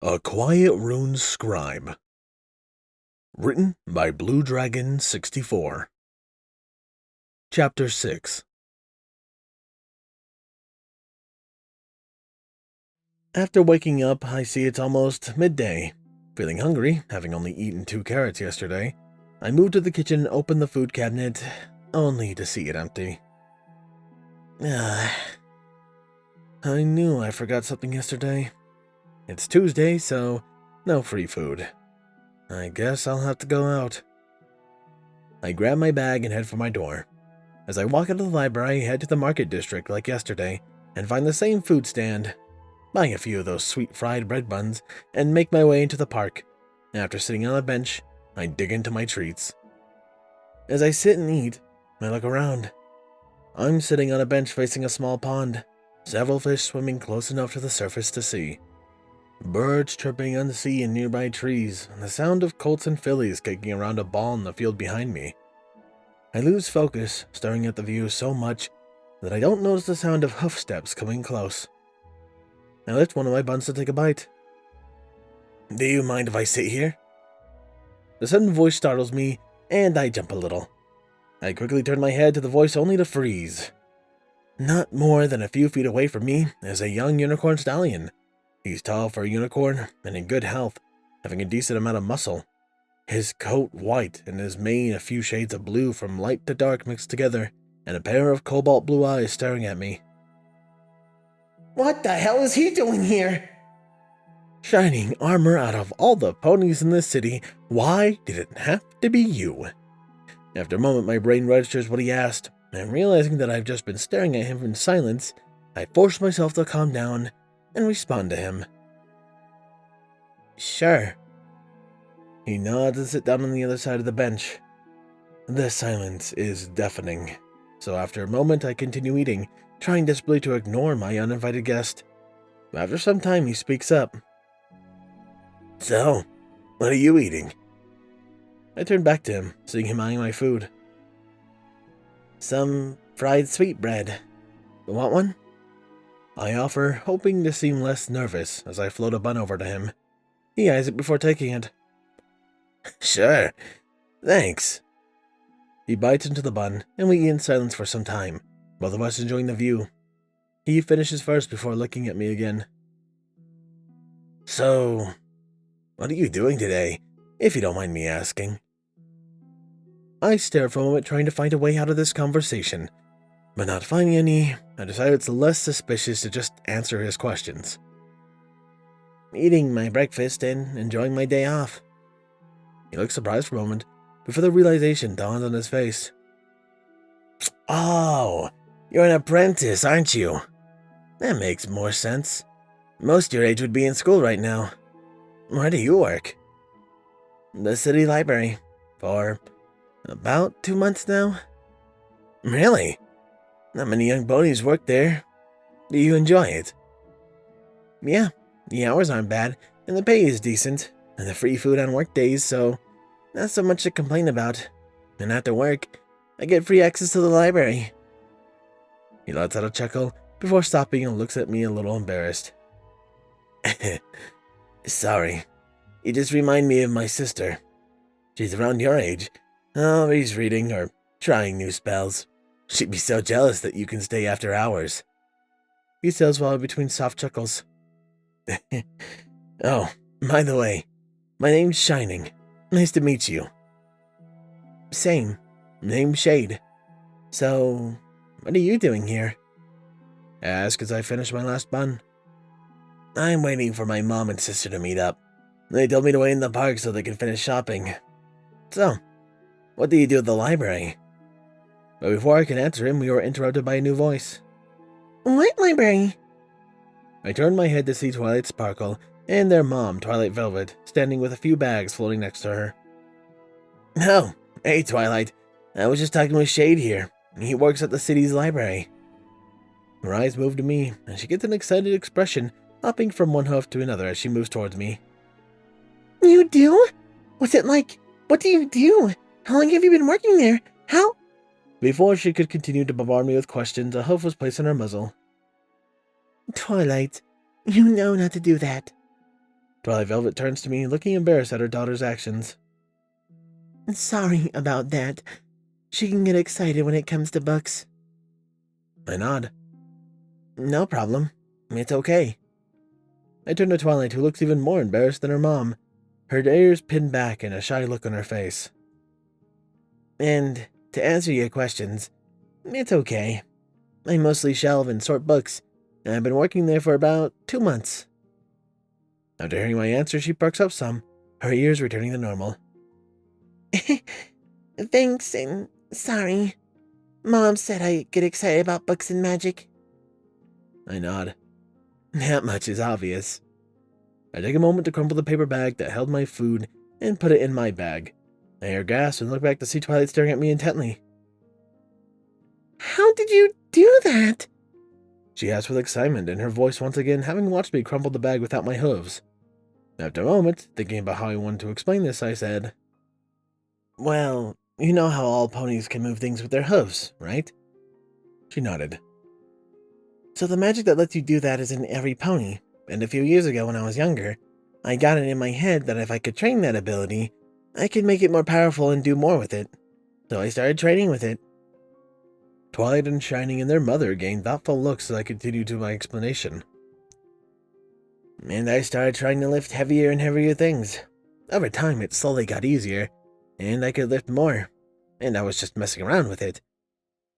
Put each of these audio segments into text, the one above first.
A Quiet Rune Scribe. Written by Blue Dragon 64. Chapter 6. After waking up, I see it's almost midday. Feeling hungry, having only eaten 2 carrots yesterday, I move to the kitchen and open the food cabinet, only to see it empty. I knew I forgot something yesterday. It's Tuesday, so no free food. I guess I'll have to go out. I grab my bag and head for my door. As I walk out of the library, I head to the market district like yesterday and find the same food stand, buying a few of those sweet fried bread buns, and make my way into the park. After sitting on a bench, I dig into my treats. As I sit and eat, I look around. I'm sitting on a bench facing a small pond, several fish swimming close enough to the surface to see. Birds chirping unseen in nearby trees, and the sound of colts and fillies kicking around a ball in the field behind me. I lose focus, staring at the view so much that I don't notice the sound of hoof steps coming close. I lift one of my buns to take a bite. "Do you mind if I sit here?" The sudden voice startles me, and I jump a little. I quickly turn my head to the voice only to freeze. Not more than a few feet away from me is a young unicorn stallion. He's tall for a unicorn and in good health, having a decent amount of muscle. His coat white and his mane a few shades of blue from light to dark mixed together, and a pair of cobalt blue eyes staring at me. "What the hell is he doing here?" Shining armor out of all the ponies in this city, why did it have to be you? After a moment, my brain registers what he asked, and realizing that I've just been staring at him in silence, I force myself to calm down and respond to him. "Sure." He nods and sits down on the other side of the bench. The silence is deafening, so after a moment I continue eating, trying desperately to ignore my uninvited guest. After some time he speaks up. "So, what are you eating?" I turn back to him, seeing him eyeing my food. "Some fried sweetbread. Want one?" I offer, hoping to seem less nervous as I float a bun over to him. He eyes it before taking it. "Sure, thanks." He bites into the bun, and we eat in silence for some time, both of us enjoying the view. He finishes first before looking at me again. "So, what are you doing today, if you don't mind me asking?" I stare for a moment, trying to find a way out of this conversation, but not finding any, I decide it's less suspicious to just answer his questions. "Eating my breakfast and enjoying my day off." He looks surprised for a moment, before the realization dawns on his face. "Oh, you're an apprentice, aren't you? That makes more sense. Most your age would be in school right now. Where do you work?" "The city library, for about 2 months now." "Really? Not many young ponies work there. Do you enjoy it?" "Yeah, the hours aren't bad, and the pay is decent, and the free food on work days, so not so much to complain about. And after work, I get free access to the library." He lets out a chuckle before stopping and looks at me a little embarrassed. "Sorry, you just remind me of my sister. She's around your age, always reading or trying new spells. She'd be so jealous that you can stay after hours." He says while between soft chuckles. "Oh, by the way, my name's Shining. Nice to meet you." "Same. Name's Shade. So, what are you doing here?" I ask as I finish my last bun. "I'm waiting for my mom and sister to meet up. They told me to wait in the park so they can finish shopping. So, what do you do at the library?" But before I can answer him, we were interrupted by a new voice. "What library?" I turned my head to see Twilight Sparkle and their mom, Twilight Velvet, standing with a few bags floating next to her. "Oh, hey Twilight. I was just talking with Shade here. He works at the city's library." Her eyes move to me, and she gets an excited expression, hopping from one hoof to another as she moves towards me. "You do? What's it like? What do you do? How long have you been working there? How—" Before she could continue to bombard me with questions, a hoof was placed on her muzzle. "Twilight, you know not to do that." Twilight Velvet turns to me, looking embarrassed at her daughter's actions. Sorry about that. She can get excited when it comes to books. I nod. No problem. It's okay. I turn to Twilight, who looks even more embarrassed than her mom, her ears pinned back and a shy look on her face. And to answer your questions, it's okay. I mostly shelve and sort books, and I've been working there for about 2 months. After hearing my answer, she perks up some, her ears returning to normal. Thanks, and sorry. Mom said I get excited about books and magic. I nod. That much is obvious. I take a moment to crumple the paper bag that held my food and put it in my bag. I hear gasp and look back to see Twilight staring at me intently. How did you do that? She asks with excitement, in her voice once again having watched me crumple the bag without my hooves. After a moment, thinking about how I wanted to explain this, I said, Well, you know how all ponies can move things with their hooves, right? She nodded. So the magic that lets you do that is in every pony, and a few years ago when I was younger, I got it in my head that if I could train that ability, I could make it more powerful and do more with it. So I started training with it. Twilight and Shining and their mother gained thoughtful looks as I continued to my explanation. And I started trying to lift heavier and heavier things. Over time, it slowly got easier, and I could lift more, and I was just messing around with it.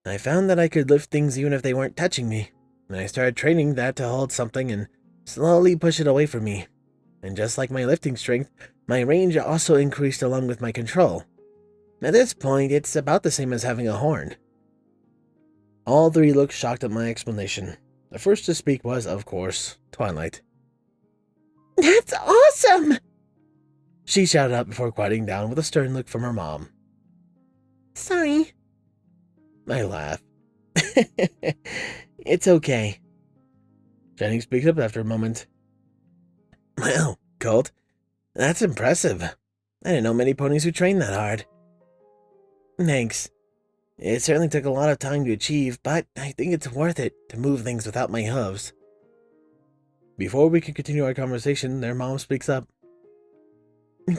I found that I could lift things even if they weren't touching me, and I started training that to hold something and slowly push it away from me. And just like my lifting strength, my range also increased along with my control. At this point, it's about the same as having a horn. All three looked shocked at my explanation. The first to speak was, of course, Twilight. That's awesome! She shouted out before quieting down with a stern look from her mom. Sorry. I laugh. It's okay. Shining speaks up after a moment. Well, Colt, that's impressive. I didn't know many ponies who train that hard. Thanks. It certainly took a lot of time to achieve, but I think it's worth it to move things without my hooves. Before we can continue our conversation, their mom speaks up.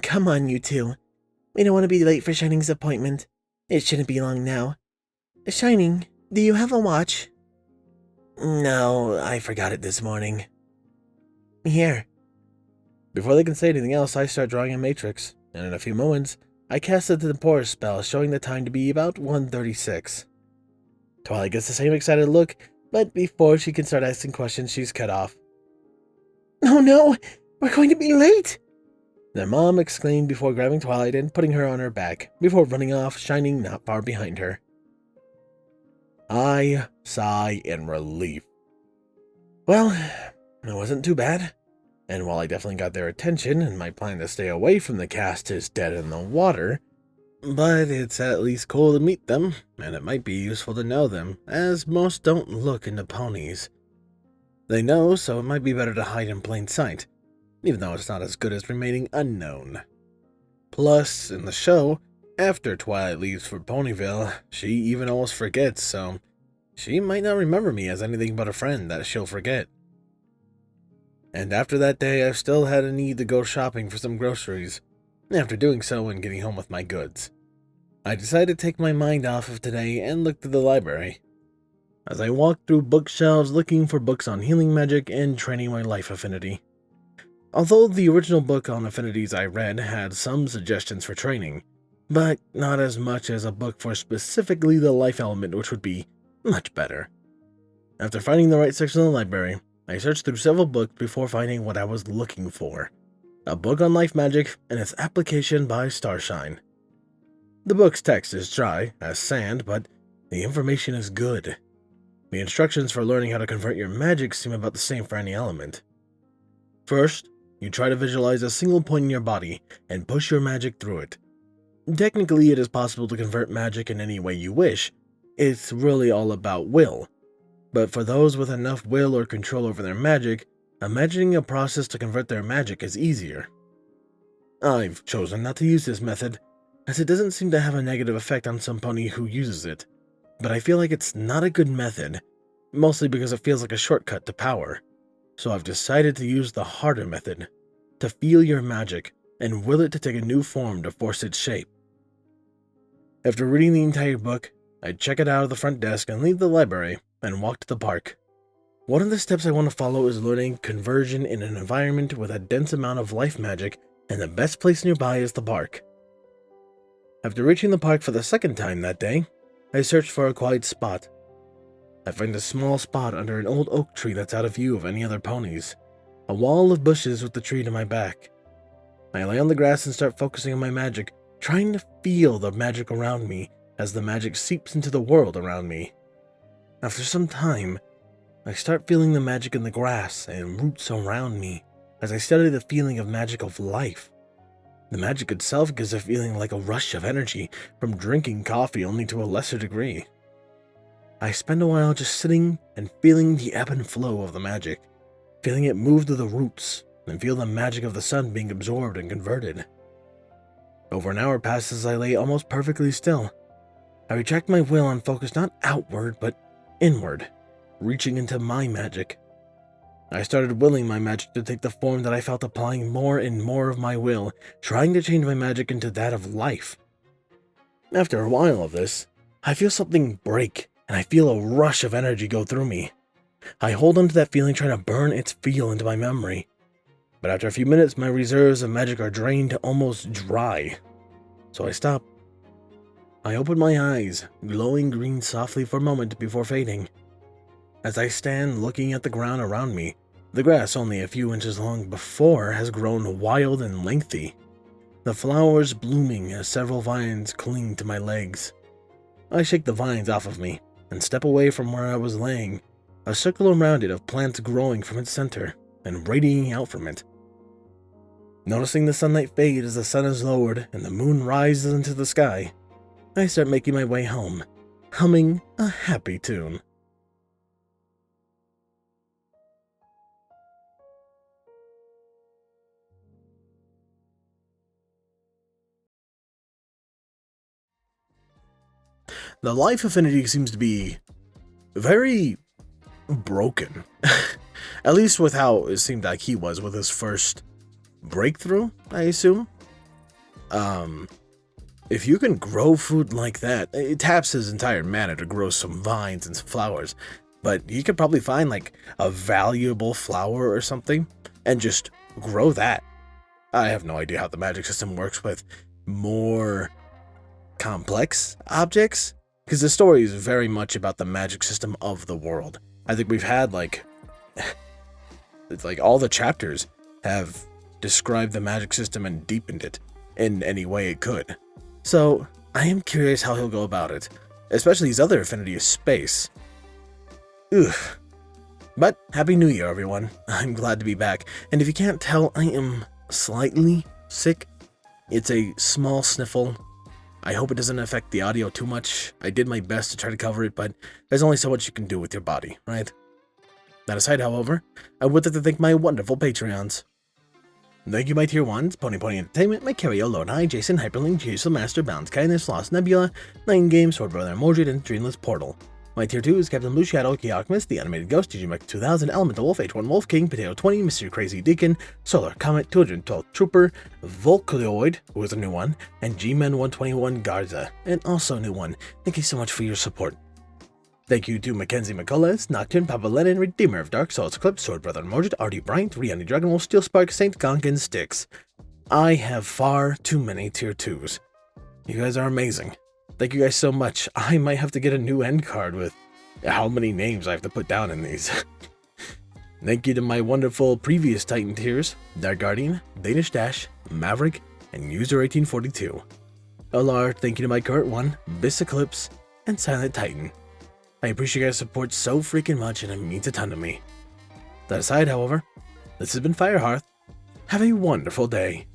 Come on, you two. We don't want to be late for Shining's appointment. It shouldn't be long now. Shining, do you have a watch? No, I forgot it this morning. Here. Before they can say anything else, I start drawing a matrix, and in a few moments, I cast a temporis spell showing the time to be about 1:36. Twilight gets the same excited look, but before she can start asking questions, she's cut off. Oh no! We're going to be late! Their mom exclaimed before grabbing Twilight and putting her on her back, before running off, Shining not far behind her. I sigh in relief. Well, it wasn't too bad. And while I definitely got their attention and my plan to stay away from the cast is dead in the water, but it's at least cool to meet them, and it might be useful to know them, as most don't look into ponies. They know, so it might be better to hide in plain sight, even though it's not as good as remaining unknown. Plus, in the show, after Twilight leaves for Ponyville, she even almost forgets, so she might not remember me as anything but a friend that she'll forget. And after that day, I still had a need to go shopping for some groceries. After doing so and getting home with my goods, I decided to take my mind off of today and look through the library. As I walked through bookshelves looking for books on healing magic and training my life affinity. Although the original book on affinities I read had some suggestions for training, but not as much as a book for specifically the life element, which would be much better. After finding the right section of the library, I searched through several books before finding what I was looking for. A book on life magic and its application by Starshine. The book's text is dry as sand, but the information is good. The instructions for learning how to convert your magic seem about the same for any element. First, you try to visualize a single point in your body and push your magic through it. Technically, it is possible to convert magic in any way you wish. It's really all about will. But for those with enough will or control over their magic, imagining a process to convert their magic is easier. I've chosen not to use this method, as it doesn't seem to have a negative effect on some pony who uses it, but I feel like it's not a good method, mostly because it feels like a shortcut to power, so I've decided to use the harder method, to feel your magic and will it to take a new form to force its shape. After reading the entire book, I check it out of the front desk and leave the library and walk to the park. One of the steps I want to follow is learning conversion in an environment with a dense amount of life magic, and the best place nearby is the park. After reaching the park for the second time that day, I search for a quiet spot. I find a small spot under an old oak tree that's out of view of any other ponies. A wall of bushes with the tree to my back. I lay on the grass and start focusing on my magic, trying to feel the magic around me as the magic seeps into the world around me. After some time, I start feeling the magic in the grass and roots around me as I study the feeling of magic of life. The magic itself gives a feeling like a rush of energy from drinking coffee, only to a lesser degree. I spend a while just sitting and feeling the ebb and flow of the magic, feeling it move to the roots, and feel the magic of the sun being absorbed and converted. Over an hour passes as I lay almost perfectly still. I retract my will and focus not outward, but inward, reaching into my magic. I started willing my magic to take the form that I felt, applying more and more of my will, trying to change my magic into that of life. After a while of this, I feel something break, and I feel a rush of energy go through me. I hold on to that feeling, trying to burn its feel into my memory. But after a few minutes, my reserves of magic are drained to almost dry. So I stop. I open my eyes, glowing green softly for a moment before fading. As I stand looking at the ground around me, the grass only a few inches long before has grown wild and lengthy, the flowers blooming as several vines cling to my legs. I shake the vines off of me and step away from where I was laying, a circle around it of plants growing from its center and radiating out from it. Noticing the sunlight fade as the sun is lowered and the moon rises into the sky, I start making my way home, humming a happy tune. The life affinity seems to be very broken. At least with how it seemed like he was with his first breakthrough, I assume. If you can grow food like that, it taps his entire mana to grow some vines and some flowers. But you could probably find like a valuable flower or something and just grow that. I have no idea how the magic system works with more complex objects, because the story is very much about the magic system of the world. I think we've had like all the chapters have described the magic system and deepened it in any way it could. So I am curious how he'll go about it, especially his other affinity is space. Ugh. But Happy New Year, everyone. I'm glad to be back, and if you can't tell, I am slightly sick. It's a small sniffle. I hope it doesn't affect the audio too much. I did my best to try to cover it, but there's only so much you can do with your body, right? That aside, however, I would like to thank my wonderful Patreons. Thank you, my Tier 1s, Pony Entertainment, my Carrio, Lodi, Jason, Hyperlink, Jesus Master, Bounce, Kindness, Lost Nebula, Nine Games, Sword Brother, Mordred, and Dreamless Portal. My Tier 2 is Captain Blue Shadow, Keyokmus, The Animated Ghost, DigiMech 2000, Elemental Wolf, H1 Wolf King, Potato 20, Mr. Crazy Deacon, Solar Comet, 212 Trooper, Volcaloid, who is a new one, and G-Men 121 Garza, and also a new one. Thank you so much for your support. Thank you to Mackenzie McCullough, Nocturne, Papa Lennon, Redeemer of Dark Souls Eclipse, Sword Brother Mordred, Artie Bryant, Rihanna Dragonwolf, Steel Spark, Saint Gonkin Styx. I have far too many Tier 2s. You guys are amazing. Thank you guys so much. I might have to get a new end card with how many names I have to put down in these. Thank you to my wonderful previous Titan tiers, Dark Guardian, Danish Dash, Maverick, and User 1842. A large thank you to my current one, Bis Eclipes, and Silent Titan. I appreciate your guys' support so freaking much, and it means a ton to me. That aside, however, this has been Firehearth. Have a wonderful day.